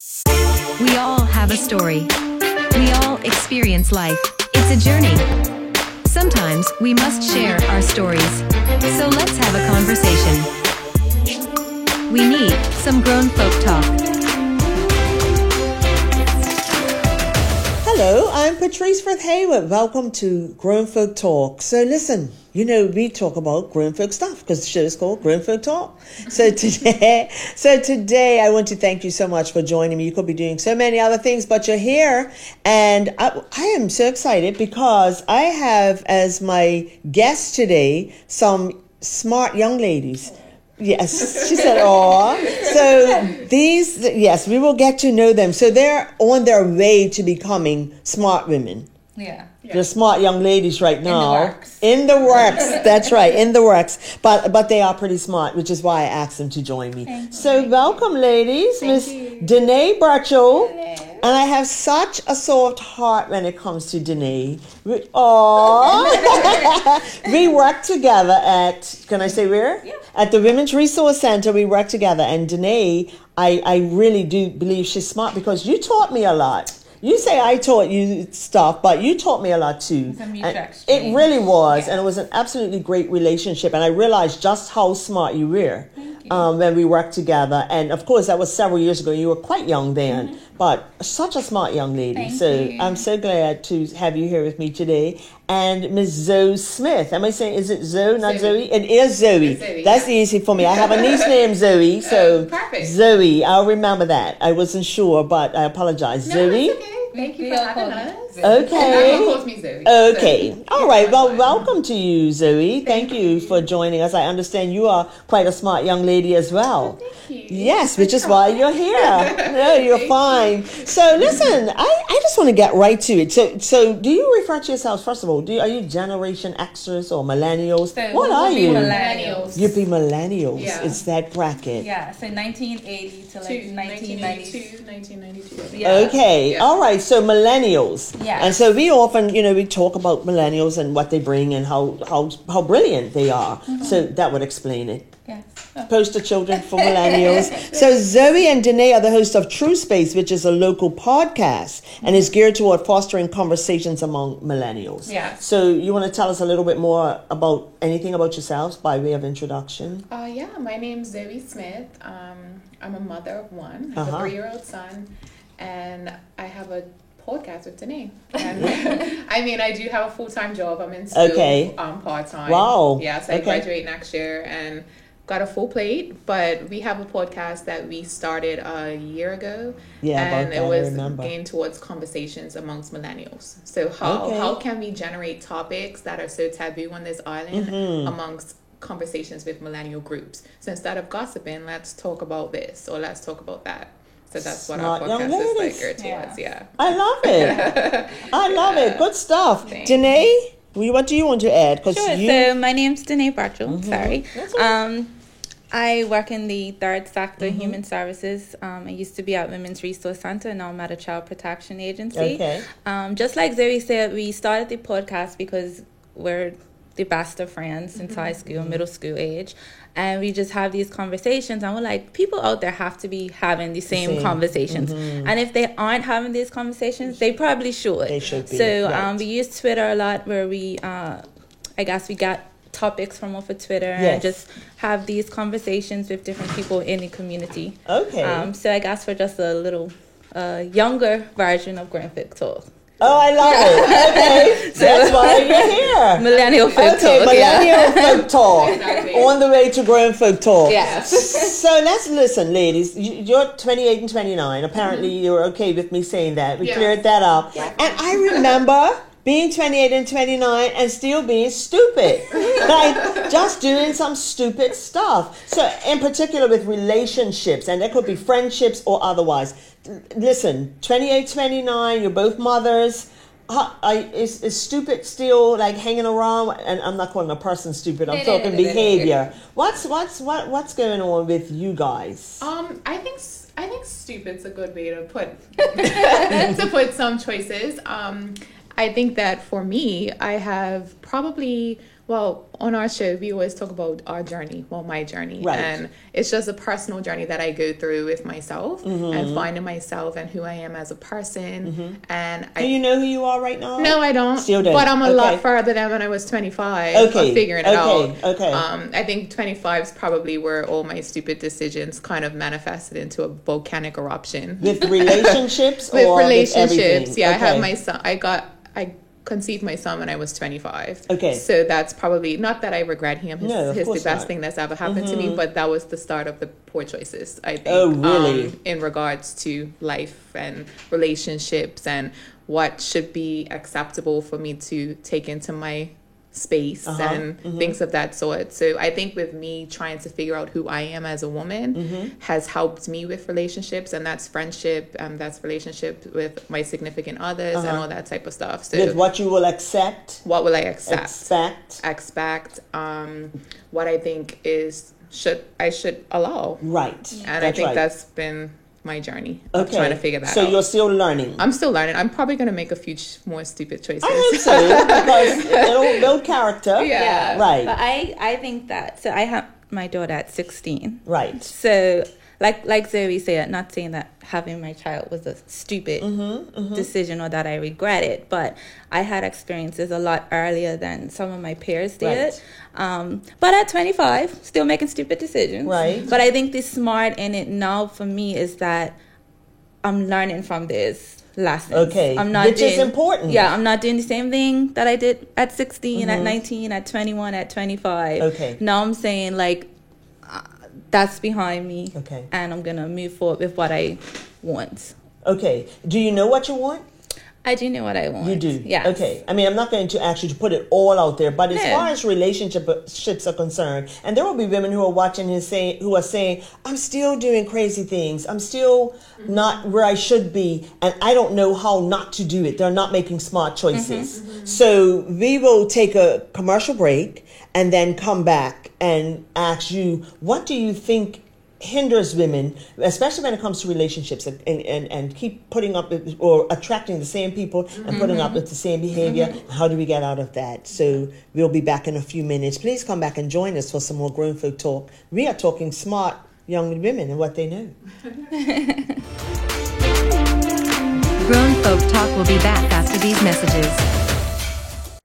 We all have a story. We all experience life. It's a journey. Sometimes we must share our stories. So let's have a conversation. We need some grown folk talk. Hello, I'm Patrice Frith Hayward. Welcome to Grown Folk Talk. So listen, we talk about grown folk stuff because the show is called Grown Folk Talk. So today I want to thank you so much for joining me. You could be doing so many other things, but you're here. And I am so excited because I have as my guest today some smart young ladies. Yes, she said, "Aw." So we will get to know them. So they're on their way to becoming smart women. Yeah. They're smart young ladies right now. In the works. That's right, in the works. But they are pretty smart, which is why I asked them to join me. Welcome, ladies. Miss Danae Burchell. And I have such a soft heart when it comes to Danae. We work together at, can I say where? Yeah. At the Women's Resource Center, we work together. And Danae, I really do believe she's smart because you taught me a lot. You say I taught you stuff, but you taught me a lot too. It's a mutual exchange. It really was, and it was an absolutely great relationship. And I realized just how smart you were when we worked together. And of course, that was several years ago. You were quite young then, but such a smart young lady. Thank so you. I'm so glad to have you here with me today. And Ms. Zoe Smith. Am I saying, is it Zoe, not Zoe? It is Zoe. That's easy for me. I have a niece named Zoe, so perfect. Zoe. I'll remember that. I wasn't sure, but I apologize. No, Zoe? it's okay. Thank you for having us. Okay. Everyone calls me Zoe. Okay. So. All right. Well, welcome to you, Zoe. Thank you for joining us. I understand you are quite a smart young lady as well. Thank you. Yes, which is why you're here. No, you're fine. So listen, I just want to get right to it. So do you refer to yourselves, first of all, are you Generation Xers or Millennials? So what are you? Millennials. You'd be Millennials. Yeah. It's that bracket. Yeah, so 1980 to like 1992. 1992. Yeah. Okay. Yeah. All right. So millennials. Yeah. And so we often, we talk about millennials and what they bring and how brilliant they are. So that would explain it. Yes. Poster children for millennials. So Zoe and Danae are the hosts of True Space, which is a local podcast and is geared toward fostering conversations among millennials. Yes. So you want to tell us a little bit more about anything about yourselves by way of introduction? Yeah, my name's Zoe Smith. I'm a mother of one. I have a 3-year-old son, and I have a podcast with Danae. And I mean, I do have a full-time job. I'm in school part-time. Wow. Yeah, so I graduate next year and got a full plate, but we have a podcast that we started a year ago. Yeah, and about it that, I was remember. aimed towards conversations amongst millennials. So how can we generate topics that are so taboo on this island amongst conversations with millennial groups? So instead of gossiping, let's talk about this or let's talk about that. So that's what Smart our young podcast is ladies. geared towards. Yeah. I love it. I love it. Good stuff. Danae, what do you want to add? Sure. So my name's Danae Burchell. Sorry. I work in the third sector, human services. I used to be at Women's Resource Center, and now I'm at a child protection agency. Okay. Just like Zoe said, we started the podcast because we're the best of friends since high school, middle school age. And we just have these conversations, and we're like, people out there have to be having the same conversations. And if they aren't having these conversations, they probably should. They should be. So right. we use Twitter a lot, where we, I guess we got topics from off of Twitter and just have these conversations with different people in the community. Okay. So I guess we're just a little younger version of Grown Folk Talk. Oh, I love it. Okay. That's why you're here. Millennial Folk Talk. Millennial Folk Talk. Exactly. On the way to Grown Folk Talk. Yes. So let's listen, ladies. You're 28 and 29. Apparently, you're okay with me saying that. We cleared that up. Yeah. And I remember being 28 and 29 and still being stupid. Like, just doing some stupid stuff. So, in particular with relationships, and that could be friendships or otherwise. Listen, 28, 29, you're both mothers. Is stupid still like hanging around? And I'm not calling a person stupid. I'm talking behavior. What's going on with you guys? I think stupid's a good way to put to put some choices. I think that for me, I have probably Well, on our show, we always talk about our journey, well, my journey. Right. And it's just a personal journey that I go through with myself and finding myself and who I am as a person. And Do you know who you are right now? No, I don't. Still don't. But I'm a lot further than when I was 25 of figuring it out. Okay. I think 25 is probably where all my stupid decisions kind of manifested into a volcanic eruption. With relationships with or relationships. with everything? Yeah, I have my son. I conceived my son when I was 25. Okay. So that's probably, not that I regret him. He's the best thing that's ever happened to me, but that was the start of the poor choices, I think. Oh, really? In regards to life and relationships and what should be acceptable for me to take into my space and things of that sort. So I think with me trying to figure out who I am as a woman has helped me with relationships, and that's friendship, that's relationship with my significant others and all that type of stuff. So with what you will accept, what will I accept, expect, what I think I should allow, right? And I think that's been my journey of trying to figure that out. So you're still learning. I'm still learning. I'm probably going to make a few more stupid choices. I hope so, because it'll build character. Yeah. Right. But I think that, so I have my daughter at 16. Right. So like Zoe said, not saying that having my child was a stupid decision or that I regret it, but I had experiences a lot earlier than some of my peers did. Right. But at 25, still making stupid decisions. Right. But I think the smart in it now for me is that I'm learning from this lessons. Okay. Which is important. Yeah, I'm not doing the same thing that I did at 16, at 19, at 21, at 25. Okay. Now I'm saying, like, that's behind me. Okay. And I'm going to move forward with what I want. Okay. Do you know what you want? I do know what I want. You do? Yeah. Okay. I mean, I'm not going to ask you to put it all out there, but as far as relationships are concerned, and there will be women who are watching who are saying, I'm still doing crazy things. I'm still not where I should be, and I don't know how not to do it. They're not making smart choices. So we will take a commercial break and then come back and ask you, what do you think hinders women, especially when it comes to relationships, and keep putting up with, or attracting the same people and putting up with the same behavior? How do we get out of that? So we'll be back in a few minutes. Please come back and join us for some more Grown Folk Talk. We are talking smart young women and what they know. Grown Folk Talk will be back after these messages.